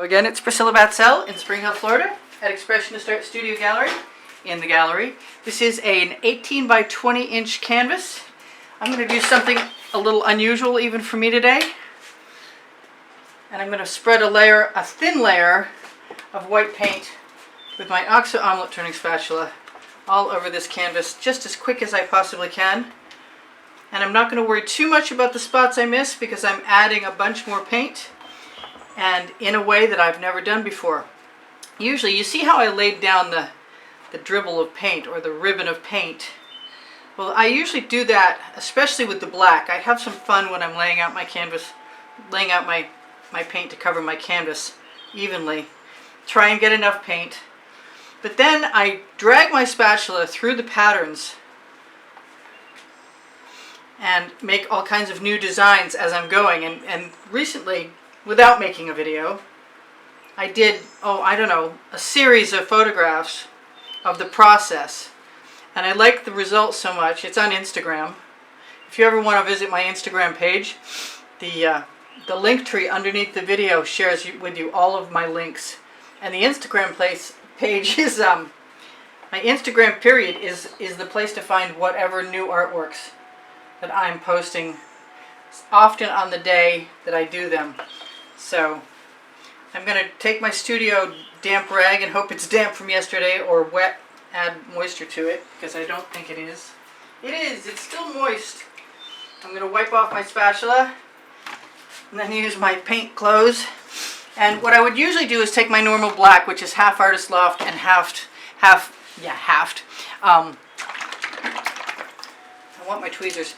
Again, it's Priscilla Batzell in Spring Hill, Florida at Expressionist Art Studio Gallery in the gallery. This is an 18 by 20 inch canvas. I'm going to do something a little unusual even for me today. And I'm going to spread a thin layer of white paint with my OXO omelet turning spatula all over this canvas just as quick as I possibly can. And I'm not going to worry too much about the spots I miss because I'm adding a bunch more paint and in a way that I've never done before. Usually, you see how I laid down the dribble of paint or the ribbon of paint? Well, I usually do that, especially with the black. I have some fun when I'm laying out my canvas, laying out my paint to cover my canvas evenly. Try and get enough paint. But then I drag my spatula through the patterns and make all kinds of new designs as I'm going. And recently, without making a video, I did, I don't know, a series of photographs of the process. And I like the results so much. It's on Instagram. If you ever want to visit my Instagram page, the link tree underneath the video shares with you all of my links. And the Instagram page is, my Instagram period is the place to find whatever new artworks that I'm posting, often on the day that I do them. So I'm going to take my studio damp rag and hope it's damp from yesterday or wet, add moisture to it, because I don't think it is. It is, it's still moist. I'm going to wipe off my spatula and then use my paint clothes. And what I would usually do is take my normal black, which is half Artist Loft and half. I want my tweezers.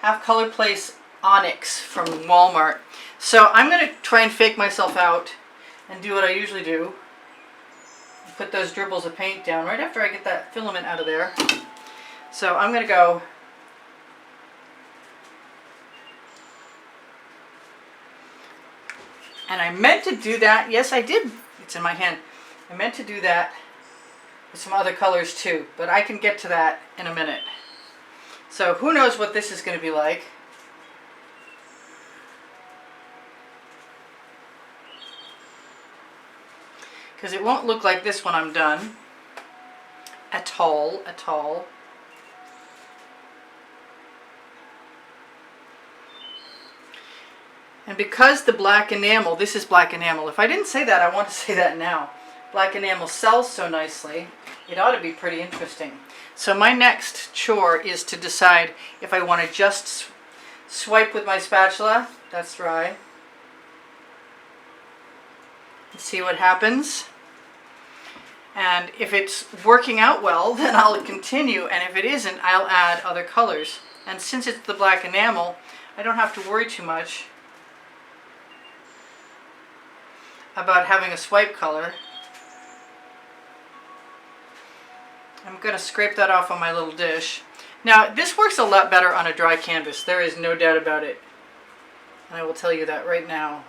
Half Color Place Onyx from Walmart. So I'm going to try and fake myself out and do what I usually do. Put those dribbles of paint down right after I get that filament out of there. So I'm going to go and I meant to do that. Yes, I did. It's in my hand. I meant to do that with some other colors too, but I can get to that in a minute. So who knows what this is going to be like. Because it won't look like this when I'm done. At all. And because the black enamel, this is black enamel. If I didn't say that, I want to say that now. Black enamel sells so nicely, it ought to be pretty interesting. So my next chore is to decide if I want to just swipe with my spatula, that's dry, and see what happens. And if it's working out well, then I'll continue, and if it isn't, I'll add other colors. And since it's the black enamel, I don't have to worry too much about having a swipe color. I'm going to scrape that off on my little dish. Now, this works a lot better on a dry canvas. There is no doubt about it. And I will tell you that right now.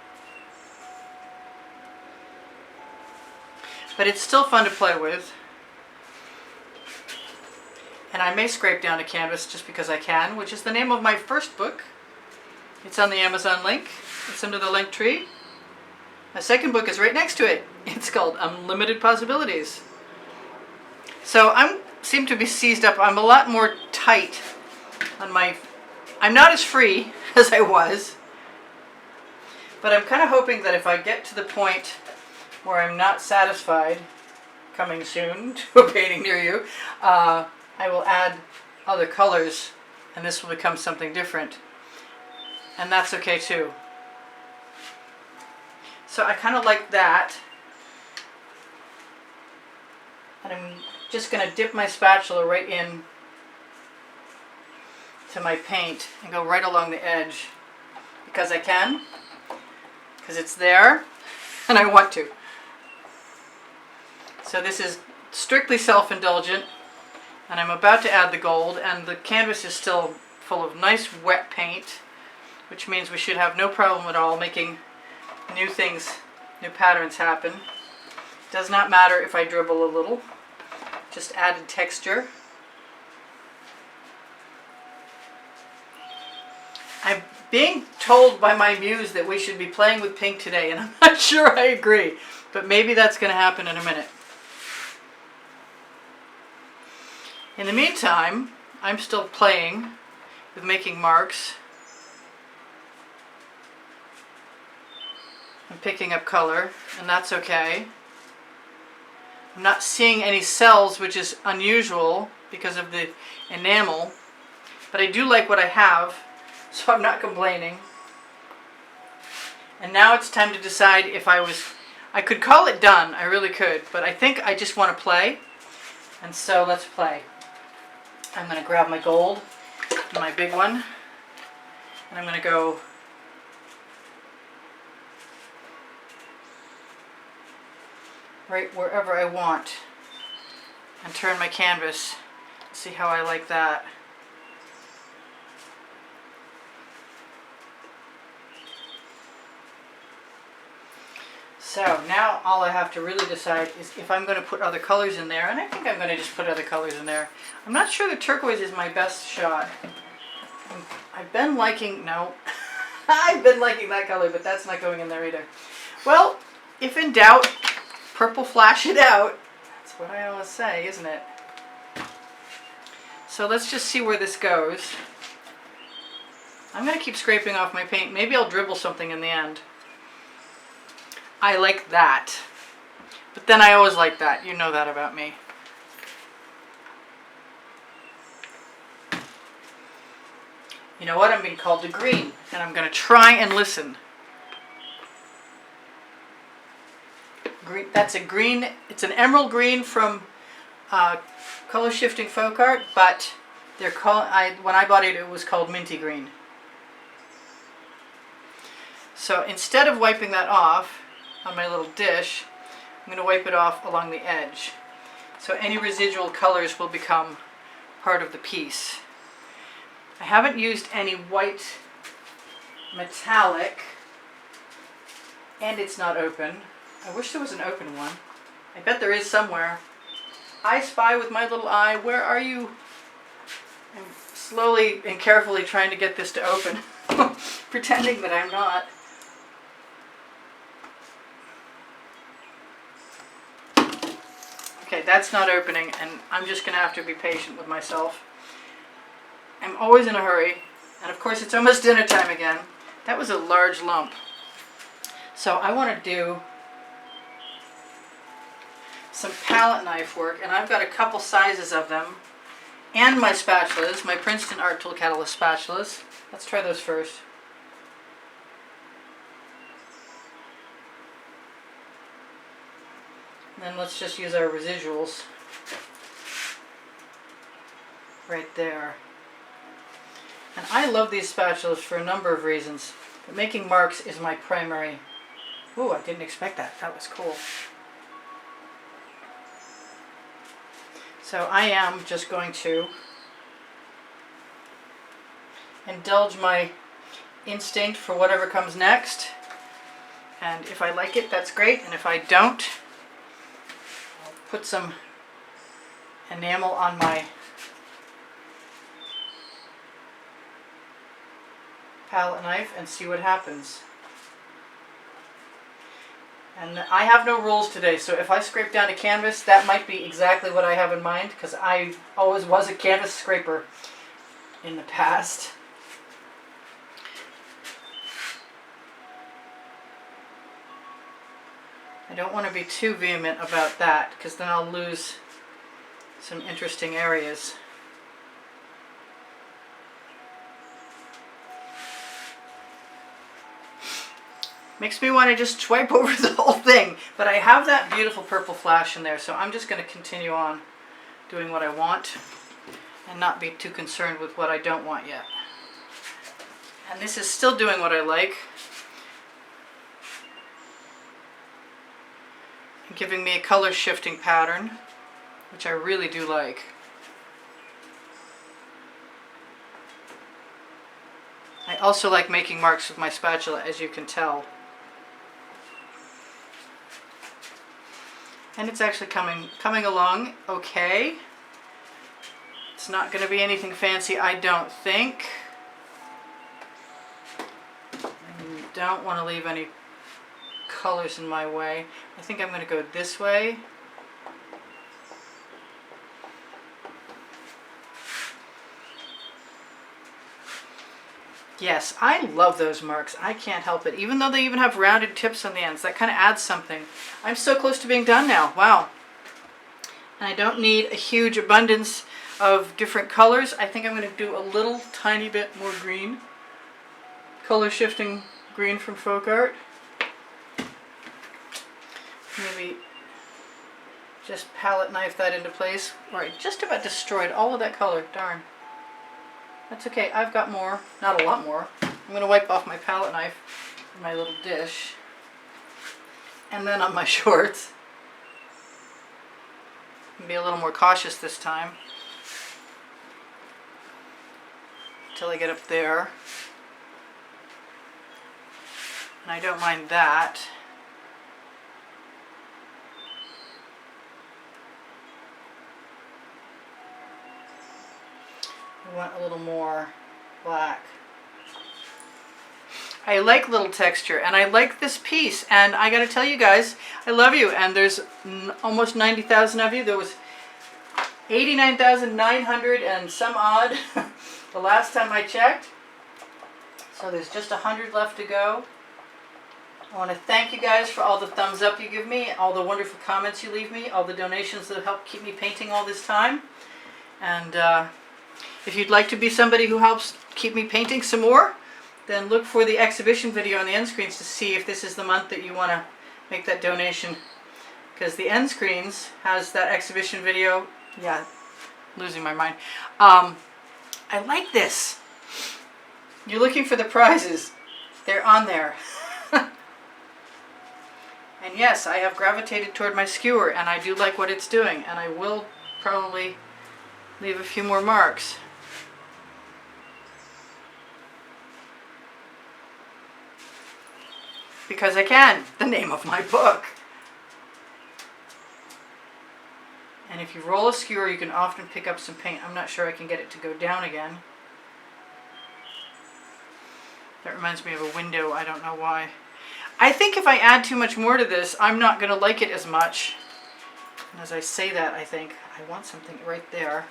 But it's still fun to play with. And I may scrape down a canvas just because I can, which is the name of my first book. It's on the Amazon link. It's under the link tree. My second book is right next to it. It's called Unlimited Possibilities. So I seem to be seized up. I'm a lot more tight on my... I'm not as free as I was. But I'm kind of hoping that if I get to the point where I'm not satisfied, coming soon to a painting near you, I will add other colors and this will become something different. And that's okay too. So I kind of like that. And I'm just going to dip my spatula right in to my paint and go right along the edge because I can, because it's there and I want to. So this is strictly self-indulgent, and I'm about to add the gold, and the canvas is still full of nice wet paint, which means we should have no problem at all making new things, new patterns happen. Does not matter if I dribble a little, just added texture. I being told by my muse that we should be playing with pink today, and I'm not sure I agree, but maybe that's going to happen in a minute. In the meantime, I'm still playing with making marks and picking up color, and that's okay. I'm not seeing any cells, which is unusual because of the enamel, but I do like what I have, so I'm not complaining. And now it's time to decide if I could call it done, I really could, but I think I just want to play, and so let's play. I'm going to grab my gold, my big one, and I'm going to go right wherever I want and turn my canvas. See how I like that. So now all I have to really decide is if I'm going to put other colors in there, and I think I'm going to just put other colors in there. I'm not sure the turquoise is my best shot. I've been liking, no, I've been liking that color, but that's not going in there either. Well, if in doubt, purple flash it out. That's what I always say, isn't it? So let's just see where this goes. I'm going to keep scraping off my paint. Maybe I'll dribble something in the end. I like that. But then I always like that. You know that about me. You know what? I'm being called to green, and I'm going to try and listen. Green, that's a green, it's an emerald green from Color Shifting Folk Art, but they're when I bought it, it was called minty green. So instead of wiping that off on my little dish, I'm going to wipe it off along the edge. So any residual colors will become part of the piece. I haven't used any white metallic, and it's not open. I wish there was an open one. I bet there is somewhere. I spy with my little eye. Where are you? I'm slowly and carefully trying to get this to open, pretending that I'm not. Okay, that's not opening, and I'm just going to have to be patient with myself. I'm always in a hurry, and of course it's almost dinner time again. That was a large lump. So I want to do some palette knife work, and I've got a couple sizes of them, and my spatulas, my Princeton Art Tool Catalyst spatulas. Let's try those first. And then let's just use our residuals right there. And I love these spatulas for a number of reasons, but making marks is my primary. Ooh, I didn't expect that. That was cool. So I am just going to indulge my instinct for whatever comes next. And if I like it, that's great. And if I don't, I'll put some enamel on my palette knife and see what happens. And I have no rules today, so if I scrape down a canvas, that might be exactly what I have in mind, because I always was a canvas scraper in the past. I don't want to be too vehement about that, because then I'll lose some interesting areas. Makes me want to just swipe over the whole thing, but I have that beautiful purple flash in there, so I'm just going to continue on doing what I want and not be too concerned with what I don't want yet. And this is still doing what I like, and giving me a color shifting pattern, which I really do like. I also like making marks with my spatula, as you can tell. And it's actually coming along okay. It's not going to be anything fancy, I don't think. don't want to leave any colors in my way. I think I'm going to go this way. Yes, I love those marks. I can't help it. Even though they even have rounded tips on the ends, that kind of adds something. I'm so close to being done now. Wow. And I don't need a huge abundance of different colors. I think I'm going to do a little tiny bit more green. Color shifting green from Folk Art. Maybe just palette knife that into place. Right, just about destroyed all of that color. Darn. That's okay, I've got more. Not a lot more. I'm going to wipe off my palette knife in my little dish. And then on my shorts. Be a little more cautious this time. Until I get up there. And I don't mind that. I want a little more black. I like little texture, and I like this piece, and I gotta tell you guys, I love you, and there's almost 90,000 of you. There was 89,900 and some odd the last time I checked, so there's just 100 left to go. I want to thank you guys for all the thumbs up you give me, all the wonderful comments you leave me, all the donations that help keep me painting all this time, and if you'd like to be somebody who helps keep me painting some more, then look for the exhibition video on the end screens to see if this is the month that you want to make that donation. Because the end screens has that exhibition video. Yeah, losing my mind. I like this. You're looking for the prizes. They're on there. And yes, I have gravitated toward my skewer, and I do like what it's doing. And I will probably leave a few more marks. Because I can, the name of my book. And if you roll a skewer, you can often pick up some paint. I'm not sure I can get it to go down again. That reminds me of a window, I don't know why. I think if I add too much more to this, I'm not going to like it as much. And as I say that, I think, I want something right there.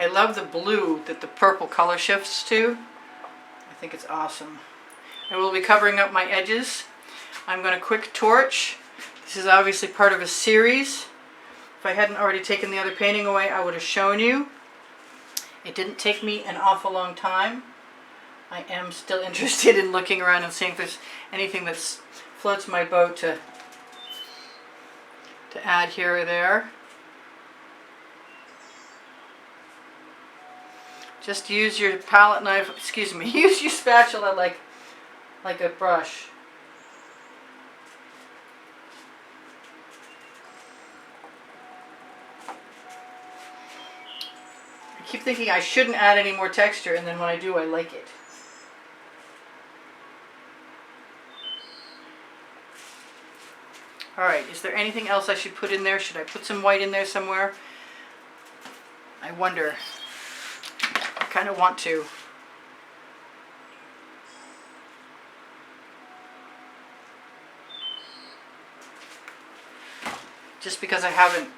I love the blue that the purple color shifts to. I think it's awesome. I will be covering up my edges. I'm going to quick torch. This is obviously part of a series. If I hadn't already taken the other painting away, I would have shown you. It didn't take me an awful long time. I am still interested in looking around and seeing if there's anything that floats my boat to add here or there. Just use your palette knife, excuse me, use your spatula like a brush. I keep thinking I shouldn't add any more texture, and then when I do, I like it. Alright, is there anything else I should put in there? Should I put some white in there somewhere? I wonder. I kind of want to. Just because I haven't.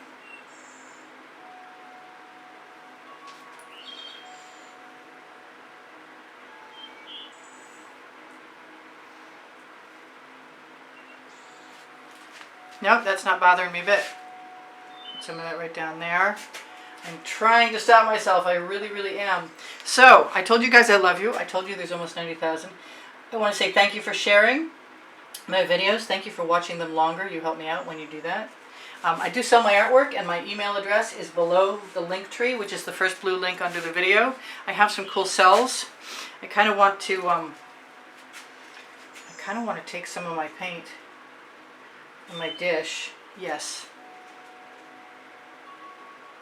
Nope, that's not bothering me a bit. Put some of that right down there. I'm trying to stop myself. I really, really am. So, I told you guys I love you. I told you there's almost 90,000. I want to say thank you for sharing my videos. Thank you for watching them longer. You help me out when you do that. I do sell my artwork, and my email address is below the link tree, which is the first blue link under the video. I have some cool cells. I kind of want to take some of my paint in my dish. Yes.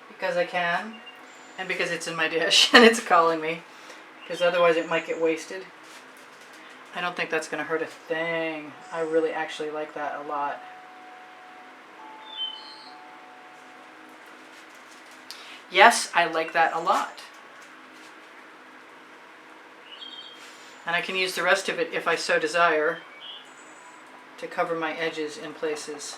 Because I can, and because it's in my dish and it's calling me, because otherwise it might get wasted. I don't think that's going to hurt a thing. I really actually like that a lot. Yes, I like that a lot. And I can use the rest of it, if I so desire, to cover my edges in places.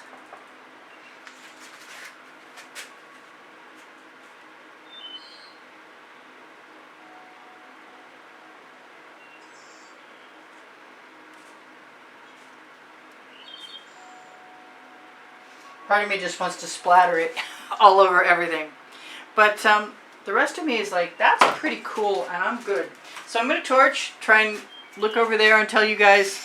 Part of me just wants to splatter it all over everything. But the rest of me is like, that's pretty cool, and I'm good. So I'm going to torch, try and look over there and tell you guys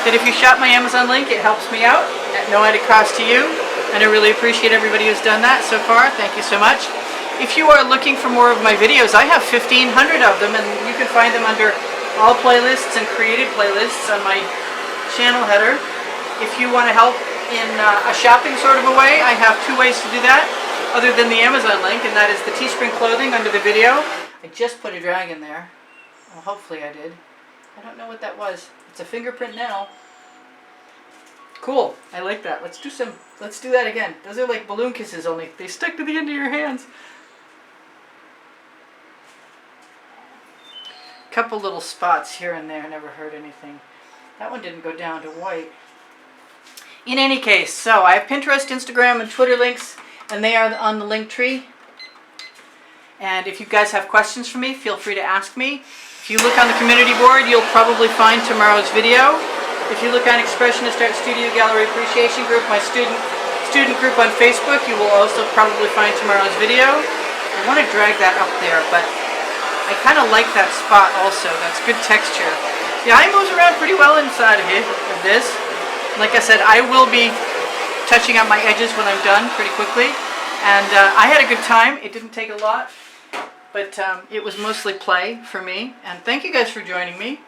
that if you shop my Amazon link, it helps me out at no added cost to you. And I really appreciate everybody who's done that so far. Thank you so much. If you are looking for more of my videos, I have 1,500 of them, and you can find them under all playlists and created playlists on my channel header. If you want to help in a shopping sort of a way, I have 2 ways to do that, other than the Amazon link, and that is the Teespring clothing under the video. I just put a drag in there. Well, hopefully I did. I don't know what that was. It's a fingerprint now. Cool. I like that. Let's do that again. Those are like balloon kisses, only they stick to the end of your hands. Couple little spots here and there, never hurt anything. That one didn't go down to white. In any case, so I have Pinterest, Instagram, and Twitter links, and they are on the link tree. And if you guys have questions for me, feel free to ask me. If you look on the community board, you'll probably find tomorrow's video. If you look on Expressionist Art Studio Gallery Appreciation Group, my student group on Facebook, you will also probably find tomorrow's video. I want to drag that up there, but I kind of like that spot also. That's good texture. Yeah, it moves around pretty well inside of this. Like I said, I will be touching up my edges when I'm done pretty quickly. And I had a good time. It didn't take a lot, but it was mostly play for me. And thank you guys for joining me.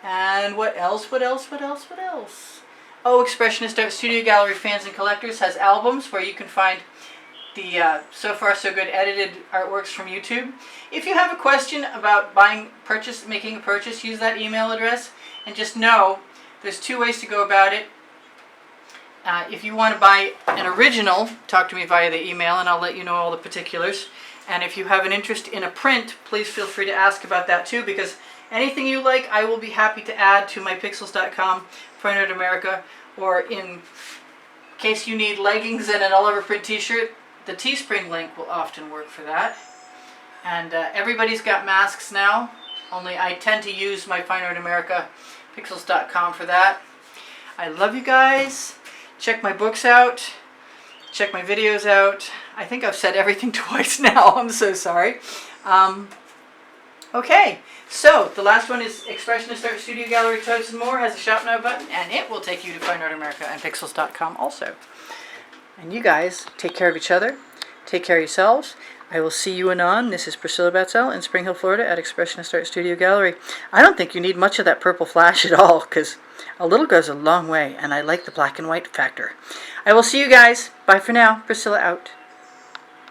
And what else? Oh, Expressionist Art Studio Gallery Fans and Collectors has albums where you can find the So Far So Good edited artworks from YouTube. If you have a question about making a purchase, use that email address. And just know there's 2 ways to go about it. If you want to buy an original, talk to me via the email and I'll let you know all the particulars. And if you have an interest in a print, please feel free to ask about that too, because anything you like, I will be happy to add to my pixels.com for North America, or in case you need leggings and an all-over print t-shirt, the Teespring link will often work for that. And everybody's got masks now, only I tend to use my Fine Art America pixels.com for that. I love you guys. Check my books out. Check my videos out. I think I've said everything twice now. I'm so sorry. Okay, so the last one is Expressionist Art Studio Gallery Totes and More has a Shop Now button, and it will take you to Fine Art America and pixels.com also. And you guys take care of each other. Take care of yourselves. I will see you anon. This is Priscilla Batzell in Spring Hill, Florida at Expressionist Art Studio Gallery. I don't think you need much of that purple flash at all, because a little goes a long way, and I like the black and white factor. I will see you guys. Bye for now. Priscilla out.